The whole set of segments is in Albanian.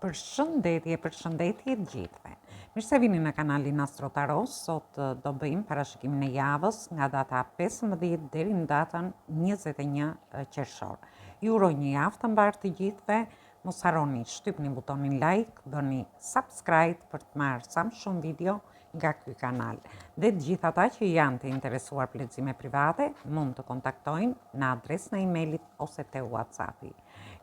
Përshëndetje të gjithëve. Mirë se vini në kanalin Astro Tarot. Sot do bëjmë parashikimin e javës nga data 15 deri në datën 21 qershor. Ju uroj një javë të mbarë të gjithëve. Mos harroni shtypni butonin like, bëni subscribe për të marrë sa më shumë video nga ky kanal. Dhe të gjithë ata që janë të interesuar për lexime private, mund të kontaktojnë në adresën e emailit ose te WhatsAppi.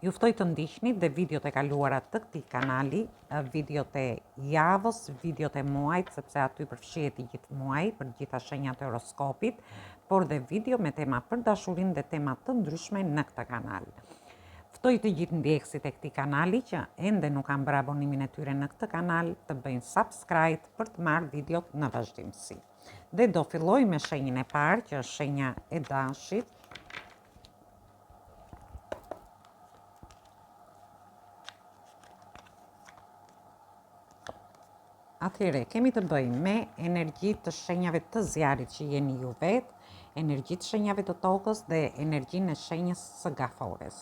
Ju ftoj të ndiqni dhe videot e kaluara të këtij kanali, videot e javës, videot e muajit, sepse aty përfshihet i gjithë muaji për gjitha shenjat e horoskopit, por dhe video me tema për dashurinë dhe tema të ndryshme në këtë kanal. Ftoj të gjithë ndjekësit e këtij kanali që ende nuk kanë bërë abonimin e tyre në këtë kanal të bëjnë subscribe për të marrë videot në vazhdimsi. Dhe do filloj me shenjën e parë, që është shenja e Dashit. Atëherë, kemi të bëjmë me energji të shenjave të zjarit që jeni ju vetë, energji të shenjave të tokës dhe energjinë e shenjës së gafores,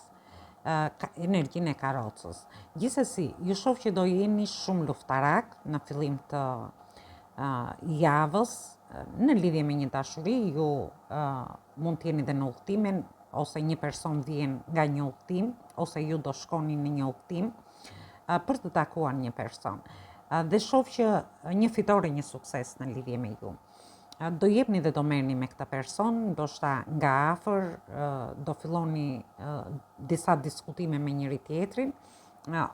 energjinë e karrocës. Gjithsesi, ju shoh që do jeni shumë luftarak në fillim të javës, në lidhje me një dashuri, ju mund të jeni dhe në udhëtime, ose një person vjen nga një udhëtim, ose ju do shkoni në një udhëtim për të takuar një person. Dhe shoh që një fitore, një sukses në lidhje me ju. Do jepni dhe do merrni me këtë person, ndoshta nga afër, do filloni disa diskutime me njëri tjetrin,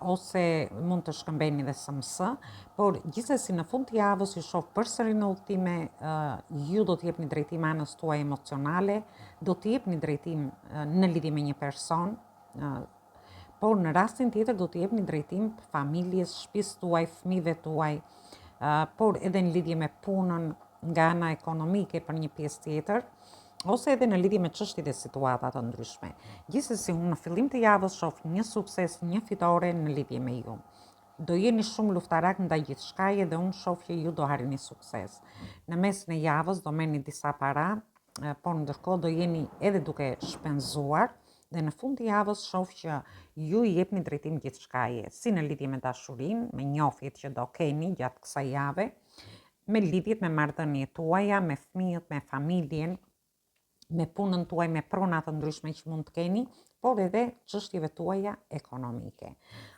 ose mund të shkëmbeni dhe SMS, por gjithsesi në fund të javës ju shoh përsëri në udhëtime, ju do të jepni drejtim anës tuaj emocionale, do të jepni drejtim në lidhje me një person, por në rastin tjetër do të jepni drejtim familjes, shtëpisë tuaj, fëmijëve tuaj, por edhe në lidhje me punën nga ana ekonomike për një pjesë tjetër, ose edhe në lidhje me çështje dhe situata të ndryshme. Gjithsesi, unë në fillim të javës shoh një sukses, një fitore në lidhje me ju. Do jeni shumë luftarak ndaj gjithçkaje dhe unë shoh që ju do harrini sukses. Në mesin e javës do merrni disa para, por ndërkohë do jeni edhe duke shpenzuar. Dhe në fund të javës shoh që ju i jepni drejtim gjithçkaje, si në lidhje me dashurinë, me njofjet që do keni gjatë kësaj jave, me lidhjet me marrëdhëniet tuaja, me fëmijët, me familjen, me punën tuaj, me prona të ndryshme që mund të keni, por edhe çështjeve tuaja ekonomike.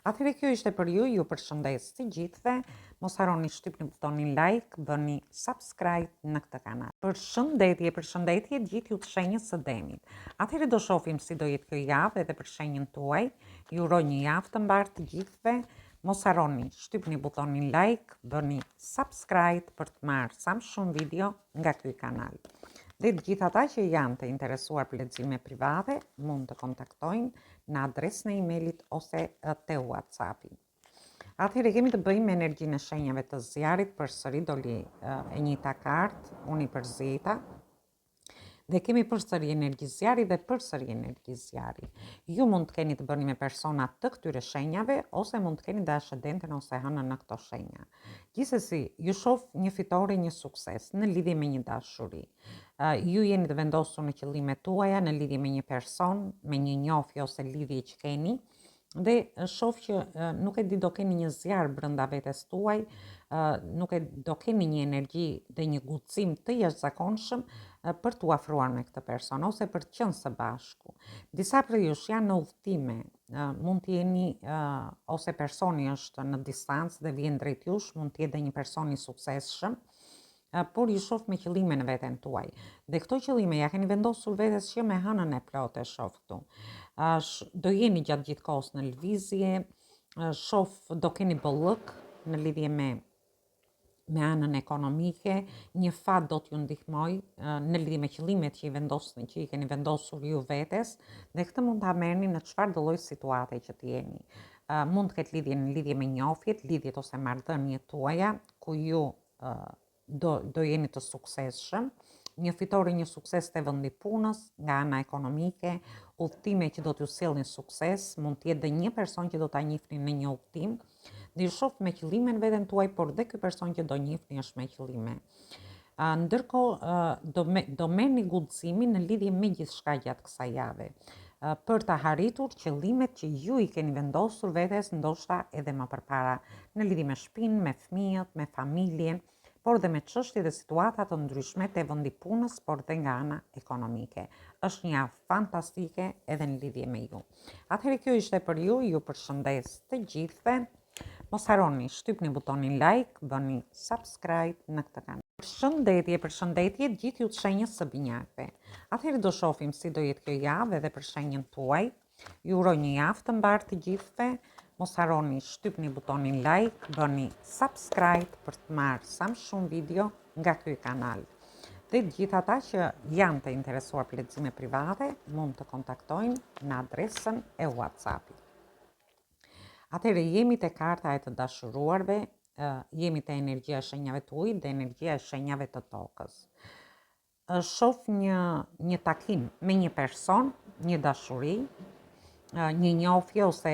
Atëherë kjo ishte për ju përshëndes të gjithëve, mos harroni shtypni butonin like, bëni subscribe në këtë kanal. Përshëndetje të gjithë ju të shenjës së Demit. Atëherë do shohim si do jetë kjo javë edhe për shenjën tuaj. Ju uroj një javë të mbarë të gjithëve. Mos harroni shtypni butonin like, bëni subscribe për të marrë sa më shumë video nga ky kanal. Dhe të gjithë ata që janë të interesuar për lexime private, mund të kontaktojnë në adresën e emailit ose te WhatsAppi. Atëherë kemi të bëjmë me energjinë e shenjave të zjarit, përsëri doli e njëjta kartë, unë i përzjeta. Dhe kemi përsëri energji zjari dhe përsëri energji zjari. Ju mund të keni të bëni me persona të këtyre shenjave, ose mund të keni dashëdenten ose hënën në këto shenja. Gjithsesi, ju shoh një fitore, një sukses në lidhje me një dashuri. Ju jeni të vendosur në qëllimet tuaja, në lidhje me një person, me një njofje ose lidhje që keni, dhe shoh që nuk e di, do keni një zjarr brenda vetes tuaj, nuk e do keni një energji dhe një guxim të jashtëzakonshëm për t'u afruar me këtë person ose për të qenë së bashku. Disa prej jush janë në udhëtime, mund të jeni ose personi është në distancë dhe vjen drejt jush, mund të jetë dhe një person i suksesshëm, por ju shoh me qëllime në veten tuaj. Dhe këto qëllime ja keni vendosur vetes që me hënën e plotë e shoh këtu. Do jeni gjatë gjithë kohës në lëvizje, shoh do keni bollëk në lidhje me anën ekonomike, një fat do t'ju ndihmoj në lidhje me qëllimet që i keni vendosur ju vetes, dhe këtë mund ta merrni në çfarë do lloj situate që të jeni. Mund të ketë lidhje me njofjet, lidhjet ose marrëdhëniet tuaja, ku ju do jeni të suksesshëm, një fitore, një sukses të vendi punës, nga ana ekonomike, udhëtime që do t'ju sjellin sukses, mund të jetë dhe një person që do ta njihni në një udhëtim, dhe ju shoh me qëllime në veten tuaj, por dhe ky person që do njihni është me qëllime. Ndërkohë do merrni guximin në lidhje me gjithçka gjatë kësaj jave. për të arritur qëllimet që ju i keni vendosur vetes, ndoshta edhe më përpara, në lidhje me shtëpinë, me fëmijët, me familjen, por dhe me çështje dhe situata të ndryshme të vendi punës, por dhe nga ana ekonomike. Është një javë fantastike edhe në lidhje me ju. Atëherë kjo ishte për ju, ju përshëndes të gjithëve. Mos harroni, shtypni butonin like, bëni subscribe në këtë kanal. Përshëndetje gjithë ju të shenjës së binjakëve. Atëherë do shohim si do jetë kjo javë edhe për shenjën tuaj. Ju uroj një javë të mbarë të gjithëve. Mos harroni, shtypni butonin like, bëni subscribe për të marrë sa më shumë video nga ky kanal. Dhe gjithë ata që janë të interesuar për lexime private, mund të kontaktojnë në adresën e WhatsApp-it. Atëherë jemi te karta e të dashuruarve, jemi te energjia e shenjave të ujit dhe energjia e shenjave të tokës. Shoh një takim me një person, një dashuri, një njohje ose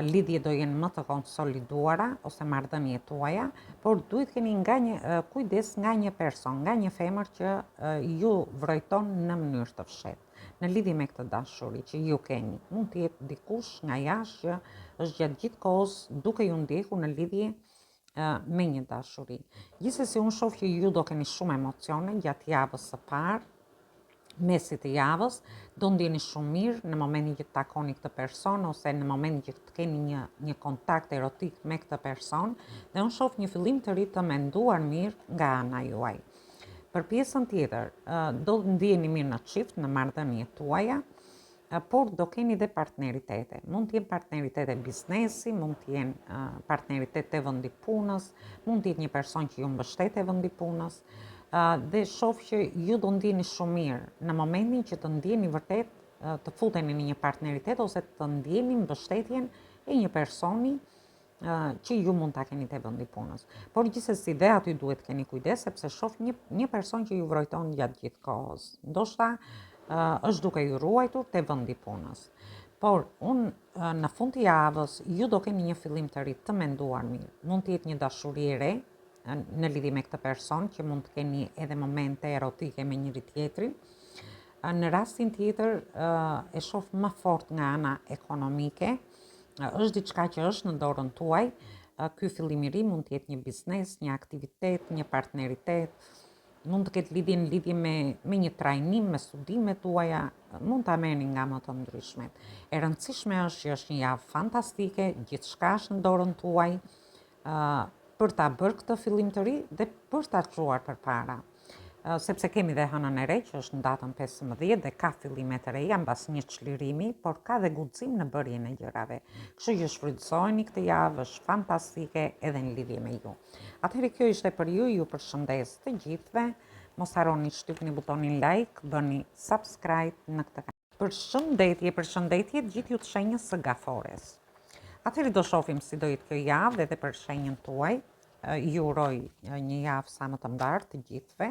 lidhje do jenë më të konsoliduara ose marrëdhënie tuaja, por duhet keni kujdes nga një person, nga një femër që ju vrojton në mënyrë të fshehtë. Në lidhje me këtë dashuri që ju keni, mund të jetë dikush nga jashtë që është gjatë gjithë kohës duke ju ndjekur në lidhje me një dashuri. Gjithsesi unë shoh që ju do keni shumë emocione gjatë javës së parë, mesit të javës, do ndjeni shumë mirë në momentin që të takoni këtë person ose në momentin që të keni një kontakt erotik me këtë person, dhe unë shoh një fillim të ri të menduar mirë nga ana juaj. Për pjesën tjetër, do ndjeni mirë në çift, në marrëdhëniet tuaja, por do keni dhe partneritete. Mund të jenë partneritete biznesi, mund të jenë partneritete vendi punës, mund të jetë një person që ju mbështet e vendi punës, dhe shoh që ju do ndjeni shumë mirë në momentin që të ndjeni vërtet të futeni në një partneritet ose të ndjeni mbështetjen e një personi që ju mund ta keni te vendi punës. Por gjithsesi dhe aty duhet keni kujdes sepse shoh një person që ju vrojton gjatë gjithë kohës. Ndoshta është duke ju ruajtur te vendi punës. Por unë në fund të javës ju do keni një fillim të ri të menduar mirë. Mund të jetë një dashuri e re në lidhje me këtë person që mund të keni edhe momente erotike me njëri tjetrin. Në rastin tjetër e shoh më fort nga ana ekonomike, është diçka që është në dorën tuaj. Ky fillim i ri mund të jetë një biznes, një aktivitet, një partneritet, mund të ketë lidhje me një trajnim, me studimet tuaja, mund ta merrni nga më të ndryshmet. E rëndësishme është që është një javë fantastike, gjithçka është në dorën tuaj, për ta bërë këtë fillim të ri dhe për ta çuar përpara. Sepse kemi dhe hënën e re që është në datën 15 dhe ka fillime të reja mbas një çlirimi, por ka dhe guxim në bërjen e gjërave. Kështu që shfrytëzojeni këtë javë, është fantastike edhe në lidhje me ju. Atëherë kjo ishte për ju, ju përshëndes të gjithëve. Mos harroni shtypni butonin like, bëni subscribe në këtë kanal. Përshëndetje gjithë ju të shenjës së Gafores. Atëherë do shohim si do jetë kjo javë edhe për shenjën tuaj. Ju uroj një javë sa më të mbarë të gjithëve.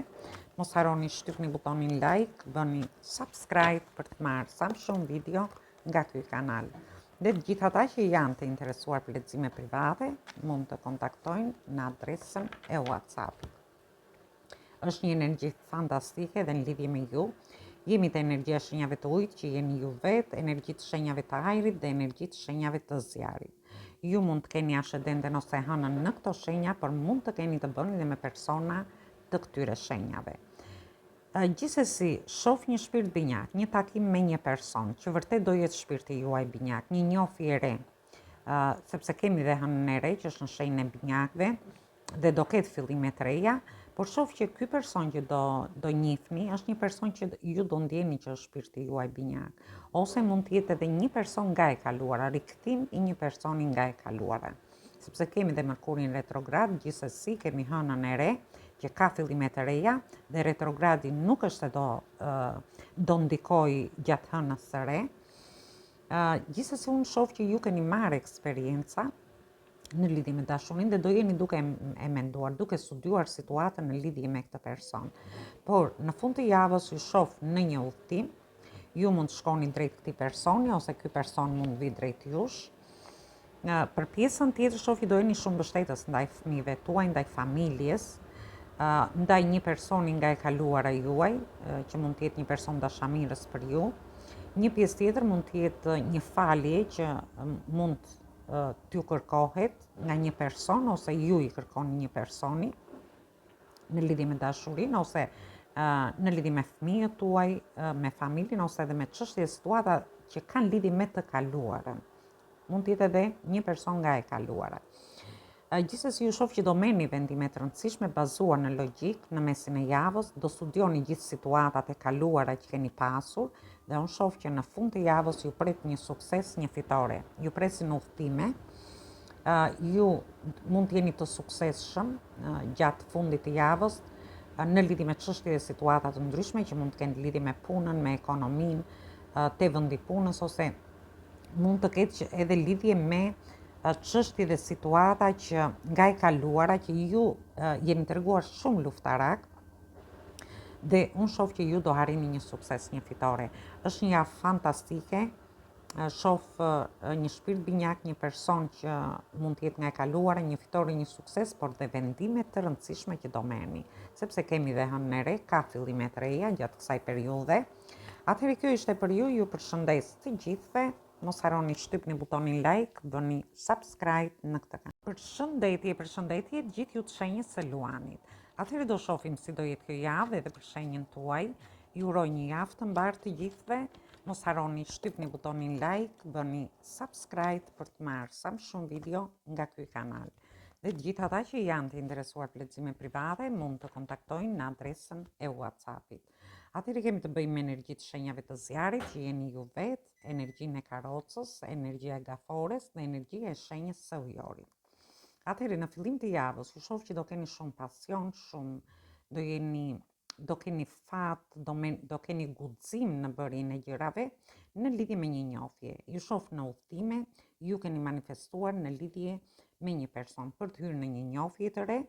Mos harroni shtypni butonin like, bëni subscribe për të marrë sa më shumë video nga ky kanal. Dhe të gjithë ata që janë të interesuar për lexime private, mund të kontaktojnë në adresën e WhatsApp-it. Është një energji fantastike dhe në lidhje me ju. Jemi të energjia shenjave të ujit që jeni ju vetë, energji të shenjave të ajrit dhe energji të shenjave të zjarit. Ju mund të keni ascendenten ose hënën në këto shenja, por mund të keni të bëni dhe me persona të këtyre shenjave. Gjithsesi, shoh një shpirt binjak, një takim me një person që vërtet do jetë shpirti juaj binjak, një njohje e re, sepse kemi dhe hënën e re që është në shenjën e binjakëve dhe do ketë fillime të reja. Por shoh që ky person që do njihni është një person që ju do ndjeni që është shpirti juaj binjak, ose mund të jetë edhe një person nga e kaluara, rikthim i një personi nga e kaluara. Sepse kemi dhe Merkurin retrograd, gjithsesi kemi hënën e re që ka fillime të reja dhe retrogradi nuk është se do ndikojë gjatë hënës së re. Gjithsesi unë shoh që ju keni marrë eksperjenca në lidhje me dashurinë dhe do jeni duke e menduar, duke studiuar situatën në lidhje me këtë person. Por në fund të javës ju shoh në një udhtim, ju mund të shkoni drejt këtij personi ose ky person mund vi drejt jush. Për pjesën tjetër shoh që do jeni shumë mbështetës ndaj fëmijëve tuaj, ndaj familjes, ndaj një personi nga e kaluara juaj, që mund të jetë një person dashamirës për ju. Një pjesë tjetër mund të jetë një falje që mund t'ju kërkohet nga një person ose ju i kërkoni një personi në lidhje me dashurinë ose në lidhje me fëmijët tuaj, me familjen ose edhe me çështje situata që kanë lidhje me të kaluarën. Mund të jetë edhe një person nga e kaluara. Gjithsesi ju shoh që do merrni vendime të rëndësishme bazuar në logjik në mesin e javës, do studioni gjithë situatat e kaluara që keni pasur dhe unë shoh që në fund të javës ju pret një sukses, një fitore. Ju presin udhëtime, ju mund të jeni të suksesshëm gjatë fundit të javës në lidhje me çështje dhe situata të ndryshme që mund të kenë lidhje me punën, me ekonominë, te vendi punës ose mund të ketë edhe lidhje me çështje dhe situata që nga e kaluara që ju jeni treguar shumë luftarak dhe unë shoh që ju do harrini një sukses, një fitore. Është një javë fantastike. Shoh një shpirt binjak, një person që mund të jetë nga e kaluara, një fitore, një sukses, por dhe vendime të rëndësishme që do merrni, sepse kemi dhe hënë e re, ka fillime të reja gjatë kësaj periudhe. Atëherë kjo ishte për ju përshëndes të gjithëve. Mos harroni shtypni butonin like, bëni subscribe në këtë kanal. Përshëndetje gjithë ju të shenjës së Luanit. Atëherë do shohim si do jetë kjo javë edhe për shenjën tuaj. Ju uroj një javë të mbarë të gjithëve. Mos harroni shtypni butonin like, bëni subscribe për të marrë sa më shumë video nga ky kanal. Dhe gjithë ata që janë të interesuar për lexime private mund të kontaktojnë në adresën e WhatsAppit. Atëherë kemi të bëjmë me energji të shenjave të zjarit që jeni ju vetë, energjinë e karrocës, energjia e gafores dhe energjia e shenjës së ujorit. Atëherë në fillim të javës ju shoh që do keni shumë pasion, do keni fat, do keni guxim në bërjen e gjërave në lidhje me një njohje. Ju shoh në udhëtime, ju keni manifestuar në lidhje me një person për të hyrë në një njohje të re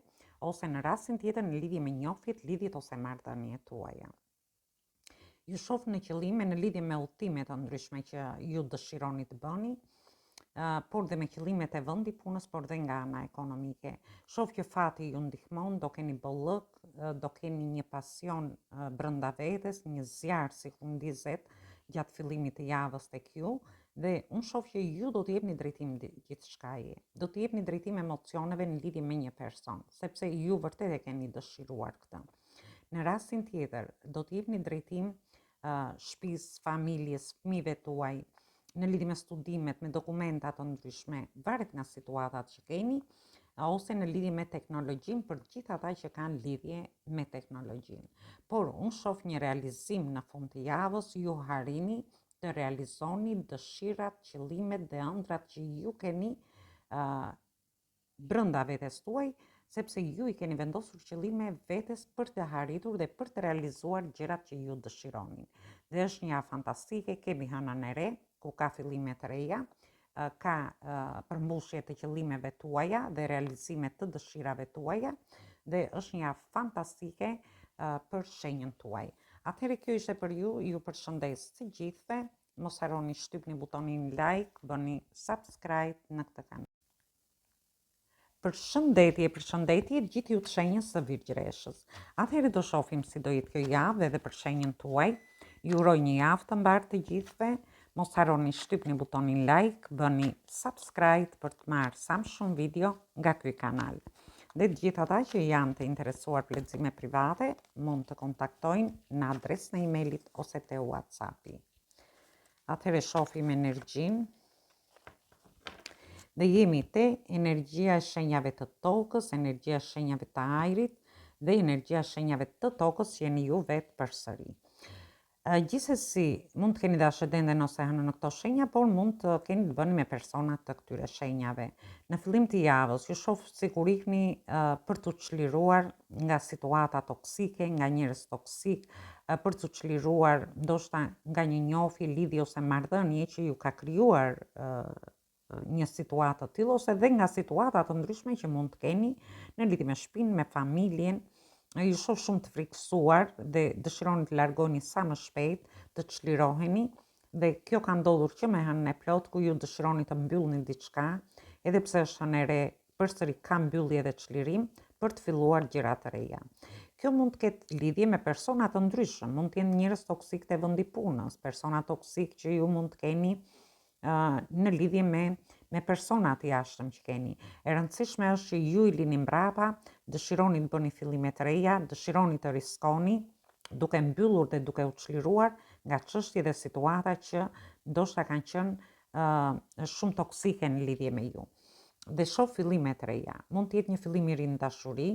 ose në rastin tjetër në lidhje me njohjet, lidhjet ose marrëdhëniet tuaja. Ju shoh në qëllime në lidhje me udhëtime të ndryshme që ju dëshironi të bëni, por dhe me qëllimet e vendi punës, por dhe nga ana ekonomike. Shoh që fati ju ndihmon, do keni bollëk, do keni një pasion brenda vetes, një zjarr si hundizet gjatë fillimit të javës tek ju, dhe unë shoh që ju do të jepni drejtim gjithçkaje. Do të jepni drejtim emocioneve në lidhje me një person, sepse ju vërtet e keni dëshiruar këtë. Në rastin tjetër, do të jepni drejtim shtëpisë, familjes, fëmijëve tuaj, në lidhje me studimet, me dokumenta të ndryshme, varet nga situatat që keni, ose në lidhje me teknologjinë për gjithë ata që kanë lidhje me teknologjinë. Por unë shoh një realizim në fund të javës, ju harrini të realizoni dëshirat, qëllimet dhe ëndrat që ju keni brenda vetes tuaj, sepse ju i keni vendosur qëllime vetes për të arritur dhe për të realizuar gjërat që ju dëshironi. Dhe është një javë fantastike, kemi hënën e re, ku ka fillime të reja, ka përmbushje të qëllimeve tuaja dhe realizime të dëshirave tuaja, dhe është një javë fantastike për shenjën tuaj. Atëherë kjo ishte për ju, ju përshëndes të gjithëve, mos harroni shtypni butonin like, bëni subscribe në këtë kanal. Përshëndetje gjithë ju të shenjës së Virgjëreshës. Atëherë do shohim si do jetë kjo javë edhe për shenjën tuaj. Ju uroj një javë të mbarë të gjithëve. Mos harroni shtypni butonin like, bëni subscribe për të marrë sa më shumë video nga ky kanal. Dhe të gjithë ata që janë të interesuar për lexime private mund të kontaktojnë në adresën e emailit ose te WhatsAppi. Atëherë shohim energjinë. Dhe jemi te energjia e shenjave të tokës, energjia e shenjave të ajrit dhe energjia e shenjave të tokës që jeni ju vetë përsëri. Gjithsesi, mund të keni dashëdende ose hënë në këto shenja, por mund të keni të bëni me personat të këtyre shenjave. Në fillim të javës, ju shoh sikur ikni për të çliruar nga situata toksike, nga njerëz toksik, për të çliruar ndoshta nga një njohje, lidhje ose marrëdhënie që ju ka krijuar një situatë të tillë ose dhe nga situata të ndryshme që mund të keni në lidhje me shtëpinë, me familjen. Ju shoh shumë të frikësuar dhe dëshironi të largoni sa më shpejt, të çliroheni, dhe kjo ka ndodhur që me hënën e plot ku ju dëshironi të mbyllni diçka, edhe pse është hënë e re, përsëri ka mbyllje dhe çlirim për të filluar gjëra të reja. Kjo mund të ketë lidhje me persona të ndryshëm, mund të jenë njerëz toksik të vendi punës, persona toksik që ju mund të keni në lidhje me persona të jashtëm që keni. E rëndësishme është që ju i lini mbrapa, dëshironi të bëni fillime të reja, dëshironi të riskoni, duke mbyllur dhe duke u çliruar nga çështje dhe situata që ndoshta kanë qenë shumë toksike në lidhje me ju. Dhe shoh fillime të reja. Mund të jetë një fillim i ri në dashuri,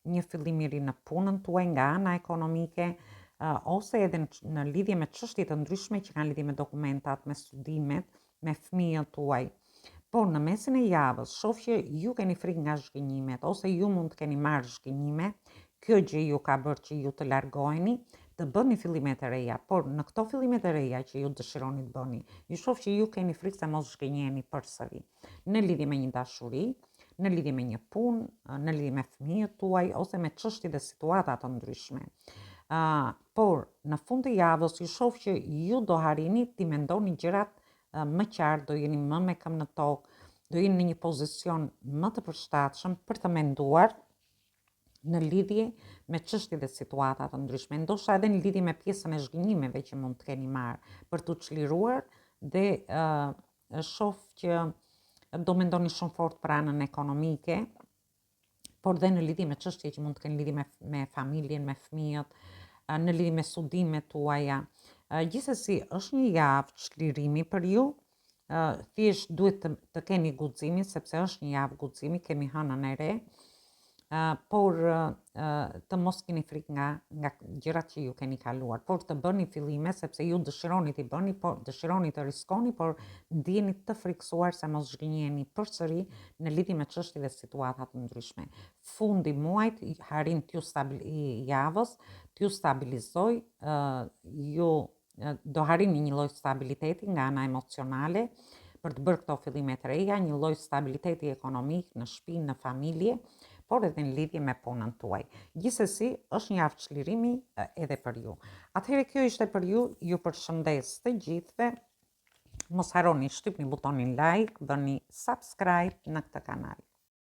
një fillim i ri në punën tuaj nga ana ekonomike, ose edhe në lidhje me çështje të ndryshme që kanë lidhje me dokumentat, me studimet, me fëmijët tuaj. Por në mesin e javës, shoh që ju keni frikë nga zhgënjimet, ose ju mund të keni marrë zhgënjime, kjo gjë ju ka bërë që ju të largoheni, të bëni fillime të reja, por në këto fillime të reja që ju dëshironi të bëni, ju shoh që ju keni frikë se mos zhgënjeni përsëri, në lidhje me një dashuri, në lidhje me një punë, në lidhje me fëmijët tuaj, ose me çështje dhe situata të ndryshme. Por në fund të javës ju shoh që ju do harini t'i mendoni gjërat më qartë, do jeni më me këmbë në tokë, do jeni në një pozicion më të përshtatshëm për të menduar në lidhje me çështje dhe situata të ndryshme, ndoshta edhe në lidhje me pjesën e zhgënjimeve që mund të keni marrë për t'u çliruar, dhe shoh që do mendoni shumë fort për anën ekonomike, por dhe në lidhje me çështje që mund të keni lidhje me familjen, me fëmijët, në lidhje me studimet tuaja. Gjithsesi është një javë çlirimi për ju, thjesht duhet të keni guximin, sepse është një javë guximi, kemi hënën e re, por të mos keni frikë nga gjërat që ju keni kaluar, por të bëni fillime, sepse ju dëshironi t'i bëni, por dëshironi të riskoni, por ndjeni të frikësuar se mos zhgënjeni përsëri në lidhje me çështje dhe situata të ndryshme. Fundi muajit harin javës t'ju stabilizoj, ju do harini një lloj stabiliteti nga ana emocionale për të bërë këto fillime të reja, një lloj stabiliteti ekonomik në shtëpi, në familje, por edhe në lidhje me punën tuaj. Gjithsesi, është një javë çlirimi edhe për ju. Atëherë kjo ishte për ju, ju përshëndes të gjithëve. Mos harroni shtypni butonin like, bëni subscribe në këtë kanal.